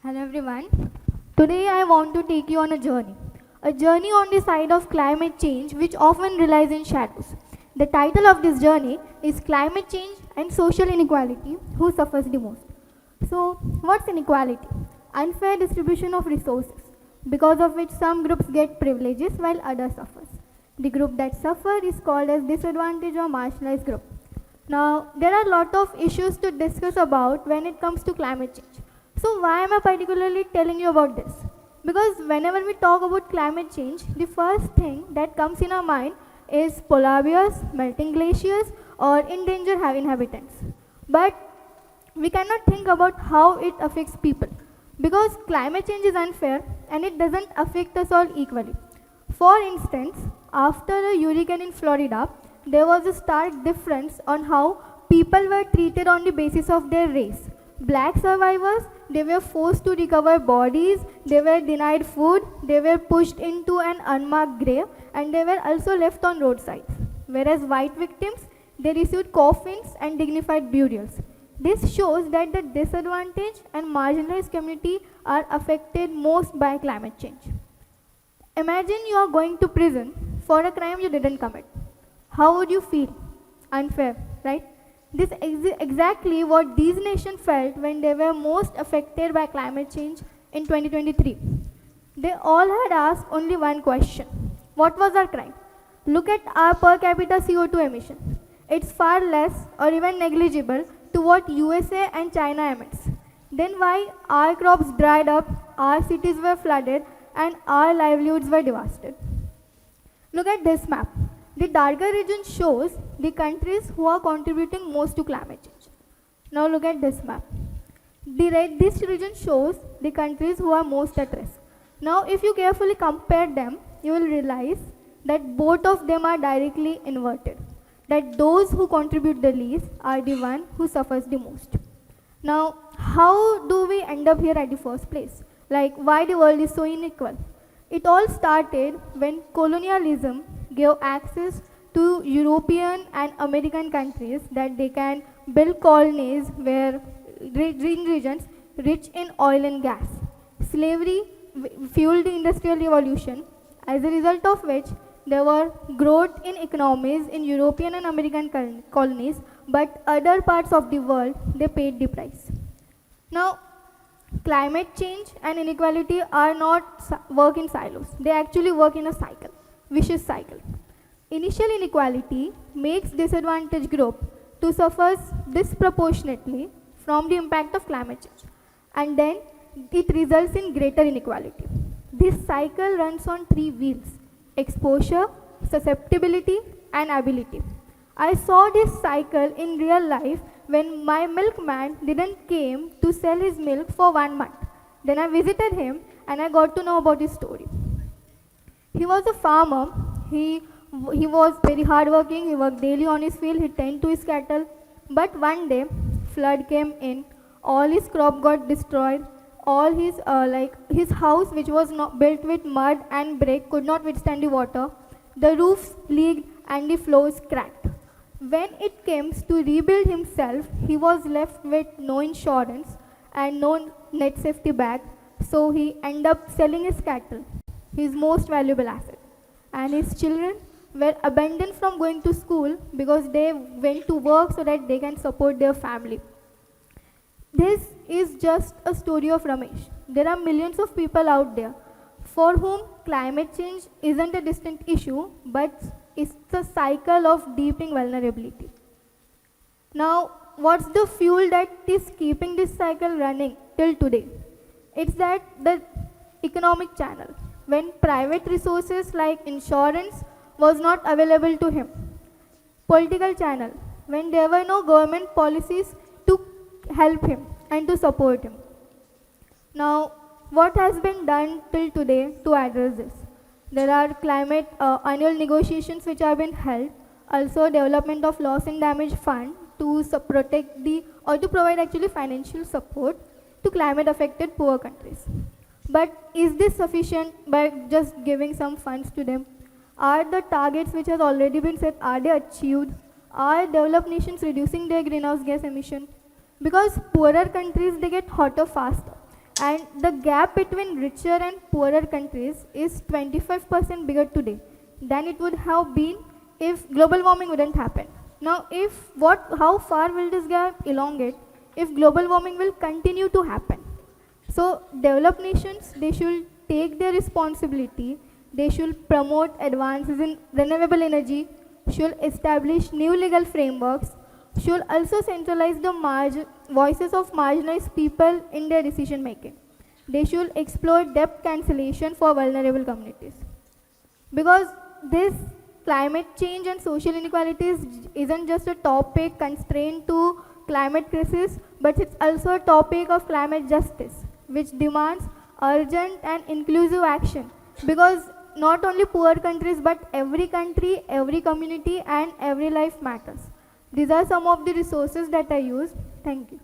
Hello everyone. Today I want to take you on a journey on the side of climate change which often relies in shadows. The title of this journey is Climate Change and Social Inequality, Who Suffers the Most? So, what's inequality? Unfair distribution of resources, because of which some groups get privileges while others suffer. The group that suffer is called as disadvantaged or marginalized group. Now, there are a lot of issues to discuss about when it comes to climate change. So why am I particularly telling you about this? Because whenever we talk about climate change, the first thing that comes in our mind is polar bears, melting glaciers, or endangered inhabitants. But we cannot think about how it affects people, because climate change is unfair and it doesn't affect us all equally. For instance, after a hurricane in Florida, there was a stark difference on how people were treated on the basis of their race. Black survivors, they were forced to recover bodies, they were denied food, they were pushed into an unmarked grave, and they were also left on roadsides. Whereas white victims, they received coffins and dignified burials. This shows that the disadvantaged and marginalized community are affected most by climate change. Imagine you are going to prison for a crime you didn't commit. How would you feel? Unfair, right? This is exactly what these nations felt when they were most affected by climate change in 2023. They all had asked only one question. What was our crime? Look at our per capita CO2 emission. It's far less or even negligible to what USA and China emits. Then why our crops dried up, our cities were flooded, and our livelihoods were devastated? Look at this map. The darker region shows the countries who are contributing most to climate change. Now look at this map. This region shows the countries who are most at risk. Now if you carefully compare them, you will realize that both of them are directly inverted. That those who contribute the least are the one who suffers the most. Now how do we end up here at the first place? Like why the world is so unequal? It all started when colonialism gave access to European and American countries that they can build colonies where in regions rich in oil and gas. Slavery fueled the industrial revolution, as a result of which there were growth in economies in European and American colonies, but other parts of the world, they paid the price. Now, climate change and inequality are not work in silos. They actually work in a cycle, vicious cycle. Initial inequality makes disadvantaged group to suffer disproportionately from the impact of climate change, and then it results in greater inequality. This cycle runs on three wheels: exposure, susceptibility, and ability. I saw this cycle in real life when my milkman didn't came to sell his milk for 1 month. Then I visited him and I got to know about his story. He was a farmer. He was very hardworking. He worked daily on his field. He tended to his cattle. But one day, flood came in. All his crop got destroyed. All his house, which was not built with mud and brick, could not withstand the water. The roofs leaked and the floors cracked. When it came to rebuild himself, he was left with no insurance and no net safety bag. So he ended up selling his cattle, his most valuable asset. And his children were abandoned from going to school because they went to work so that they can support their family. This is just a story of Ramesh. There are millions of people out there for whom climate change isn't a distant issue, but it's a cycle of deepening vulnerability. Now, what's the fuel that is keeping this cycle running till today? It's that the economic channel. When private resources like insurance was not available to him. Political channel. When there were no government policies to help him and to support him. Now, what has been done till today to address this? There are climate annual negotiations which have been held. Also, development of loss and damage fund to protect to provide actually financial support to climate affected poor countries. But is this sufficient by just giving some funds to them? Are the targets which has already been set, are they achieved? Are developed nations reducing their greenhouse gas emission? Because poorer countries, they get hotter faster. And the gap between richer and poorer countries is 25% bigger today than it would have been if global warming wouldn't happen. Now, how far will this gap elongate if global warming will continue to happen? So, developed nations, they should take their responsibility. They should promote advances in renewable energy, should establish new legal frameworks, should also centralize the voices of marginalized people in their decision making. They should explore debt cancellation for vulnerable communities. Because this climate change and social inequalities isn't just a topic constrained to climate crisis, but it's also a topic of climate justice, which demands urgent and inclusive action. Because not only poor countries, but every country, every community, and every life matters. These are some of the resources that I use. Thank you.